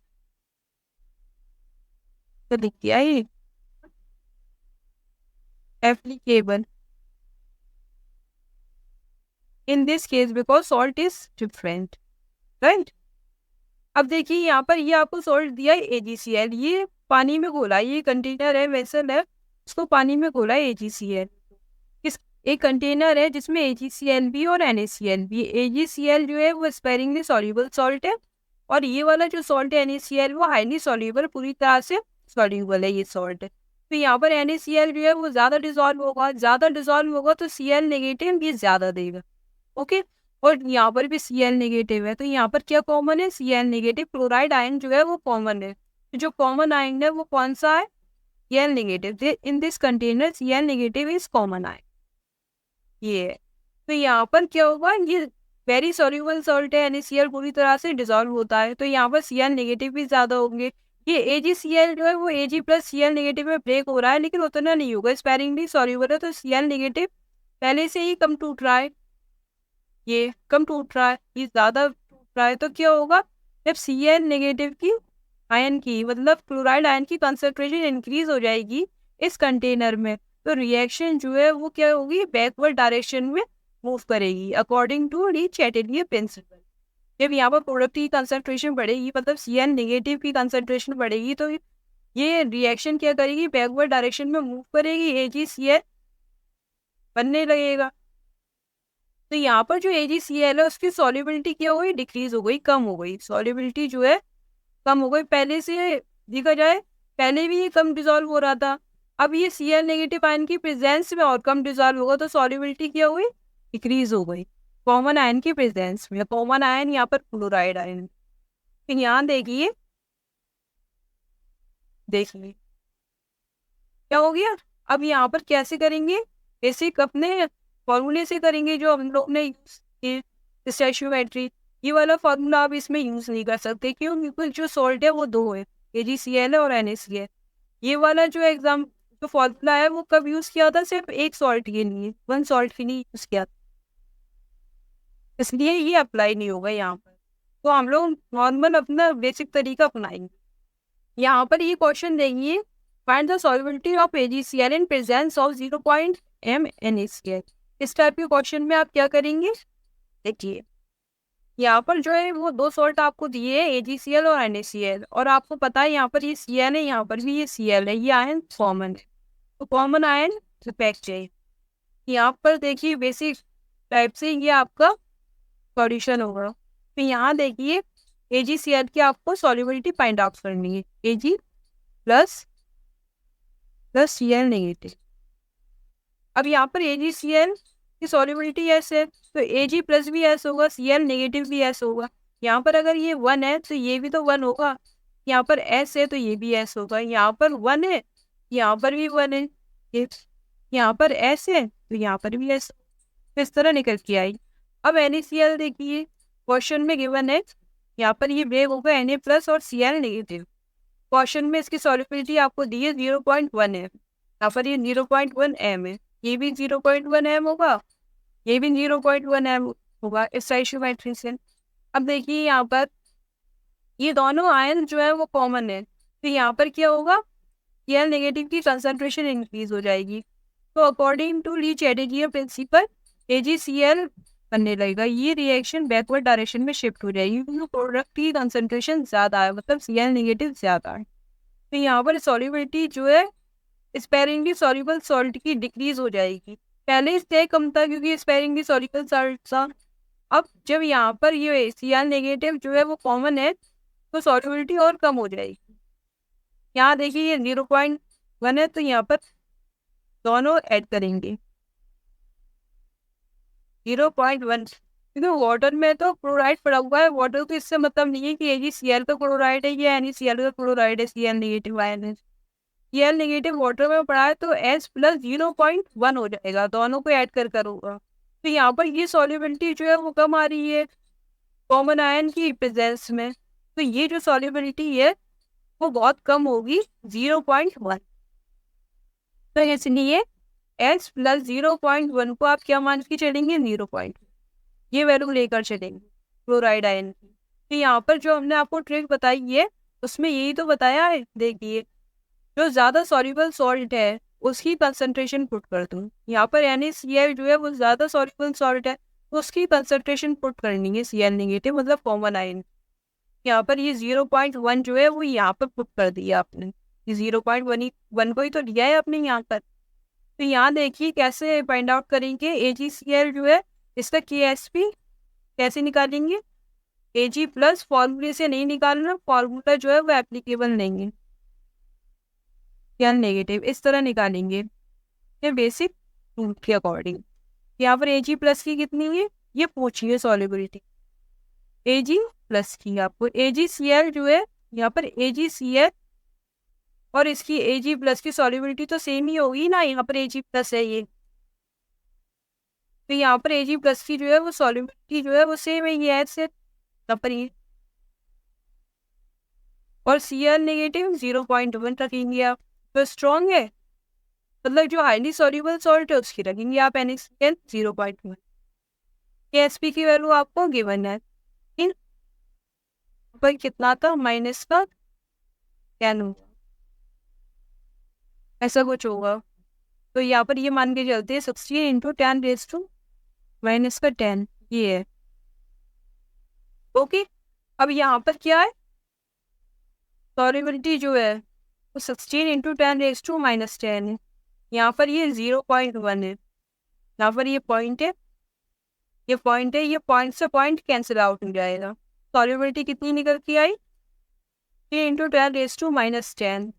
तो देखिए आई applicable in this case because salt is different, right? अब देखिए यहाँ पर ये आपको सॉल्ट दिया है AgCl, ये पानी में घोला, ये कंटेनर है वेसल है, उसको पानी में घोला है AgCl। इस एक कंटेनर है जिसमें AgCl भी और NaCl भी। AgCl जो है वो स्पेरिंगली सॉल्यूबल सॉल्ट है, और ये वाला जो सॉल्ट है NaCl वो हाईली सॉल्यूबल, पूरी तरह से सॉल्यूबल है ये सॉल्ट। तो यहाँ पर NaCl जो है वो ज़्यादा डिजॉल्व होगा, तो Cl नेगेटिव ये ज़्यादा देगा, ओके। और यहाँ पर भी Cl नेगेटिव है, तो यहाँ पर क्या कॉमन है, Cl नेगेटिव। क्लोराइड आयन जो है वो कॉमन है, तो जो कॉमन आयन है वो कौन सा है, Cl negative. In this container Cl negative is common ion, ये है। तो यहाँ पर क्या होगा, ये वेरी सॉल्यूबल सॉल्ट है, NaCl पूरी तरह से डिजॉल्व होता है, तो यहाँ पर Cl नेगेटिव भी ज्यादा होंगे। ये AgCl जो है वो Ag प्लस Cl नेगेटिव में ब्रेक हो रहा है, लेकिन उतना नहीं होगा, स्पेरिंगली सॉल्यूबल है, तो Cl नेगेटिव पहले से ही कम टूट रहा है, ये कम टूट रहा है, ये ज्यादा टूट रहा है। तो क्या होगा, जब Cl नेगेटिव की आयन की मतलब क्लोराइड आयन की कंसंट्रेशन इंक्रीज हो जाएगी इस कंटेनर में, तो रिएक्शन जो है वो क्या होगी, बैकवर्ड डायरेक्शन में मूव करेगी अकॉर्डिंग टू डी चैटेलियर प्रिंसिपल। जब यहाँ पर प्रोडक्ट की कंसंट्रेशन बढ़ेगी, मतलब Cl नेगेटिव की कंसंट्रेशन बढ़ेगी, तो ये रिएक्शन क्या करेगी, बैकवर्ड डायरेक्शन में मूव करेगी, AgCl बनने लगेगा। तो यहाँ पर जो AgCl है उसकी सॉल्युबिलिटी क्या हो गई, डिक्रीज हो गई, कम हो गई, सॉल्युबिलिटी जो है कम हो गई। पहले से देखा जाए पहले भी ये कम डिजॉल्व हो रहा था, अब ये Cl नेगेटिव आयन की प्रेजेंस में और कम डिजॉल्व होगा, तो सॉल्युबिलिटी क्या हुई, डिक्रीज हो गई कॉमन आयन की प्रेजेंस में। कॉमन आयन यहाँ पर क्लोराइड आयन। फिर यहाँ देखिए क्या हो गया, अब यहाँ पर कैसे करेंगे, बेसिक अपने फॉर्मूले से करेंगे जो हम लोग ने यूज किए, स्टोइचियोमेट्री। ये वाला फॉर्मूला आप इसमें यूज नहीं कर सकते, क्यों, क्योंकि जो सॉल्ट है वो दो है, AgCl है और NaCl। ये वाला जो एग्जाम जो फॉर्मूला है वो कब यूज किया था, सिर्फ एक सॉल्ट के लिए, वन सॉल्ट के लिए यूज किया था, इसलिए ये अप्लाई नहीं होगा यहाँ पर। तो हम लोग नॉर्मल अपना बेसिक तरीका अपनाएंगे। यहाँ पर ये क्वेश्चन देंगे, find the solubility of AgCl in presence of 0.m NaCl। इस टाइप के क्वेश्चन में आप क्या करेंगे, देखिए यहाँ पर जो है वो दो सॉल्ट आपको दिए हैं, AgCl और NaCl, और आपको पता है यहाँ पर ये Cl है, यहाँ पर भी ये Cl है, ये आयन कॉमन है, तो कॉमन आयन रिपेक्ट चाहिए। यहाँ पर देखिए बेसिक टाइप से ये आपका सॉल्यूशन होगा। फिर यहाँ देखिए AgCl की आपको सॉल्युबिलिटी फाइंड आउट करनी है, Ag प्लस Cl नेगेटिव। अब यहाँ पर AgCl की सॉल्युबिलिटी एस है, तो Ag प्लस भी एस होगा, Cl नेगेटिव भी एस होगा। यहाँ पर अगर ये 1 है तो ये भी तो 1 होगा, यहाँ पर एस है तो ये भी एस होगा, यहाँ पर 1 है यहाँ पर भी 1 है, यहाँ पर एस है तो यहाँ पर भी एस। इस तरह निकल के आई। अब NaCl देखिए क्वेश्चन में गिवन है, यहाँ पर ये ब्रेक होगा Na प्लस और Cl नेगेटिव। क्वेश्चन में इसकी सॉल्युबिलिटी आपको दी है 0.1 है, यहाँ पर ये 0.1 m है, ये भी 0.1 m होगा, ये भी 0.1 m होगा इस आइसोमेट्री से। अब देखिए यहाँ पर ये दोनों आयन जो है वो कॉमन है, तो यहाँ पर क्या होगा, Cl नेगेटिव की कंसंट्रेशन इंक्रीज हो जाएगी। तो according to Le Chatelier principle AgCl बनने लगेगा। ये रिएक्शन बैकवर्ड डायरेक्शन में शिफ्ट हो जाएगी क्योंकि प्रोडक्ट की कंसंट्रेशन ज्यादा है, मतलब Cl नेगेटिव ज्यादा है। तो यहाँ पर सॉल्युबिलिटी जो है स्पेरिंगली सॉल्युबल सॉल्ट की डिक्रीज हो जाएगी। पहले इससे कम था क्योंकि स्पेरिंगली सॉल्युबल सॉल्ट था। अब जब यहाँ पर ये Cl नेगेटिव जो है वो कॉमन है तो सॉल्युबिलिटी और कम हो जाएगी। यहाँ देखिए ये 0.1 है, तो यहाँ पर दोनों ऐड करेंगे 0.1, क्योंकि वाटर में तो क्लोराइड पड़ा हुआ है। वाटर तो इससे मतलब नहीं है कि AgCl का क्लोराइड है या NaCl का क्लोराइड है, Cl नेगेटिव आयन है। Cl नेगेटिव वाटर में पड़ा है तो H प्लस 0.1 हो जाएगा, दोनों को ऐड कर होगा। तो यहाँ पर ये सॉल्युबिलिटी जो है वो कम आ रही है कॉमन आयन की प्रेजेंस में, तो ये जो सॉल्युबिलिटी है वो बहुत कम होगी 0.1। तो इसलिए H प्लस 0.1 को आप क्या मान के चलेंगे, 0. ये वैल्यू लेकर चलेंगे क्लोराइड आयन की। तो यहाँ पर जो हमने आपको ट्रिक बताई है उसमें यही तो बताया है। देखिए जो ज़्यादा सॉल्युबल सॉल्ट है उसकी कंसंट्रेशन पुट कर दूँ, यहाँ पर NaCl जो है वो ज़्यादा सॉल्युबल सॉल्ट है तो उसकी कंसंट्रेशन पुट करनी है Cl नेगेटिव मतलब कॉमन आयन। यहाँ पर ये 0.1 जो है वो यहाँ पर पुट कर दिया आपने, ये 0.1 को ही तो दिया है आपने यहाँ पर। तो यहाँ देखिए कैसे फाइंड आउट करेंगे AgCl जो है इसका KSP कैसे निकालेंगे। Ag प्लस फॉर्मूले से नहीं निकालना, फॉर्मूला जो है वो एप्लीकेबल नहीं है, Cl नेगेटिव इस तरह निकालेंगे ये बेसिक रूल के अकॉर्डिंग। यहाँ पर Ag प्लस की कितनी है ये पूछिए सॉल्युबिलिटी Ag प्लस की आपको। AgCl जो है यहाँ पर AgCl और इसकी Ag प्लस की सॉल्युबिलिटी तो सेम ही होगी ना, यहाँ पर Ag प्लस है ये, तो यहाँ पर Ag प्लस की जो है वो सॉल्युबिलिटी जो है वो सेम है ये ऐसे यहाँ पर ये, और Cl नेगेटिव 0.1 रखेंगे आप। तो स्ट्रॉन्ग है मतलब जो हाईली सॉल्युबल सॉल्ट है उसकी रखेंगे आप NaCl 0.1। KSP की वैल्यू आपको गिवन है इन पर कितना था माइनस का 10 होगा, ऐसा कुछ होगा। तो यहाँ पर ये मान के चलते हैं 16 × 10⁻⁻10 ये है। ओके अब यहाँ पर क्या है सॉल्युबिलिटी जो है वो 16 × 10⁻⁻10 है, यहाँ पर ये 0.1 है, यहाँ पर ये पॉइंट है, ये पॉइंट है, ये पॉइंट से पॉइंट कैंसिल आउट हो जाएगा। सॉल्युबिलिटी कितनी निकल के आई 3 × 10⁻10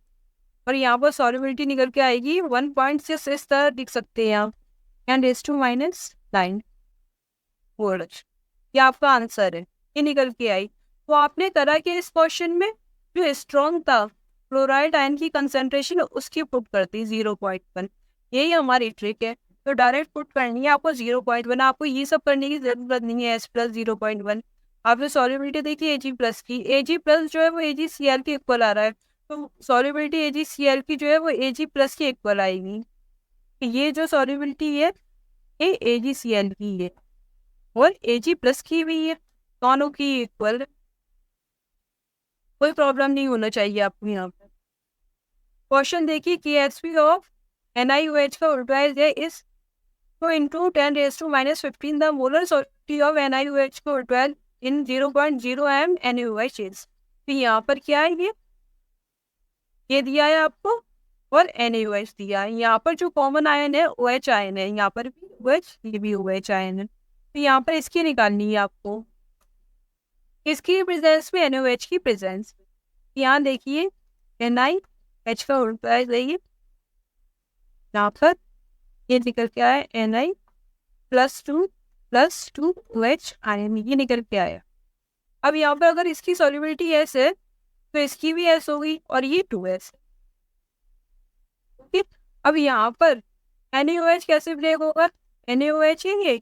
और यहाँ पर सॉल्युबिलिटी निकल के आएगी 1.6 इस तरह लिख सकते हैं आप 10⁻⁹ वर्ड। ये आपका आंसर है, ये निकल के आई। तो आपने करा कि इस क्वेश्चन में जो स्ट्रॉन्ग था क्लोराइड आयन की कंसंट्रेशन उसकी पुट करती 0.1, यही हमारी ट्रिक है। तो डायरेक्ट पुट करनी है आपको 0.1, आपको ये सब करने की जरूरत नहीं है। H प्लस 0.1 आपने सॉल्युबिलिटी देखी Ag प्लस की, Ag प्लस जो है वो AgCl के इक्वल आ रहा है, तो सॉल्युबिलिटी AgCl की जो है वो Ag प्लस के इक्वल आएगी। ये जो सॉल्युबिलिटी है ये AgCl की है और Ag प्लस की भी है, दोनों की इक्वल, कोई प्रॉब्लम नहीं होना चाहिए आपको। यहाँ पर क्वेश्चन देखिए KSP ऑफ NiOH का उल्टा है इस तो into 10⁻⁻15 the molar solubility of NiOH को 12 इन 0.0 m NaOH इज। तो यहाँ पर क्या है ये दिया है आपको और NaOH दिया है। यहाँ पर जो कॉमन आयन है OH आयन है, यहाँ पर भी OH ये भी OH आयन है, तो यहाँ पर इसकी निकालनी है आपको, इसकी प्रेजेंस में NaOH की प्रेजेंस। यहाँ देखिए NiH का उल्टा है ये, यहाँ पर ये निकल के आया Ni +2 OH आयन, ये निकल के आया। अब यहाँ पर अगर इसकी सॉल्युबिलिटी S है तो इसकी भी S होगी और ये 2S। ओके अब यहाँ पर NaOH कैसे ब्रेक होगा, NaOH है ये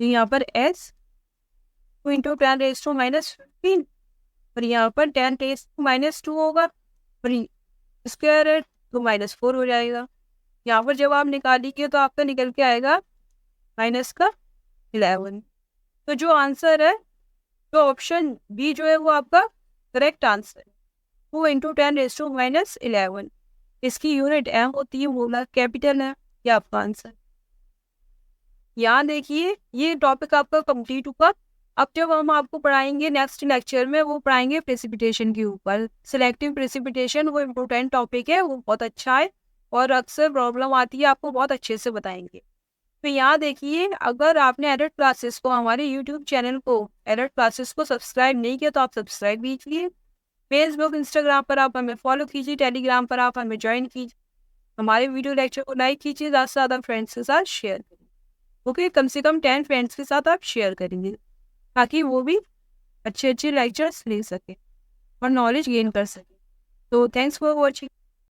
तो यहाँ पर s 2 इंटू 10⁻⁻15 और यहाँ पर 10⁻⁻2 होगा और स्क्वायर है तो -4 हो जाएगा। यहाँ पर जब आप निकालिए तो आपका निकल के आएगा -11। तो जो आंसर है तो ऑप्शन बी जो है वो आपका करेक्ट आंसर है। 2 इंटू 10⁻11 इसकी यूनिट एम होती है, बोला कैपिटल है। ये आपका आंसर। यहाँ देखिए ये टॉपिक आपका कंप्लीट हुआ। अब जब हम आपको पढ़ाएंगे नेक्स्ट लेक्चर में, वो पढ़ाएंगे प्रेसिपिटेशन के ऊपर। सिलेक्टिव प्रेसिपिटेशन वो इम्पोर्टेंट टॉपिक है, वो बहुत अच्छा है और अक्सर प्रॉब्लम आती है, आपको बहुत अच्छे से बताएंगे। तो यहाँ देखिए अगर आपने एडल्ट क्लासेस को, हमारे यूट्यूब चैनल को एडल्ट क्लासेस को सब्सक्राइब नहीं किया तो आप सब्सक्राइब कीजिए। फेसबुक इंस्टाग्राम पर आप हमें फॉलो कीजिए, टेलीग्राम पर आप हमें ज्वाइन कीजिए। हमारे वीडियो लेक्चर को लाइक कीजिए, ज़्यादा से ज़्यादा फ्रेंड्स के साथ शेयर करिए। ओके, कम से कम 10 फ्रेंड्स के साथ आप शेयर करेंगे ताकि वो भी अच्छे अच्छे लेक्चर्स ले सके और नॉलेज गेन कर सके। तो थैंक्स फॉर वॉचिंग।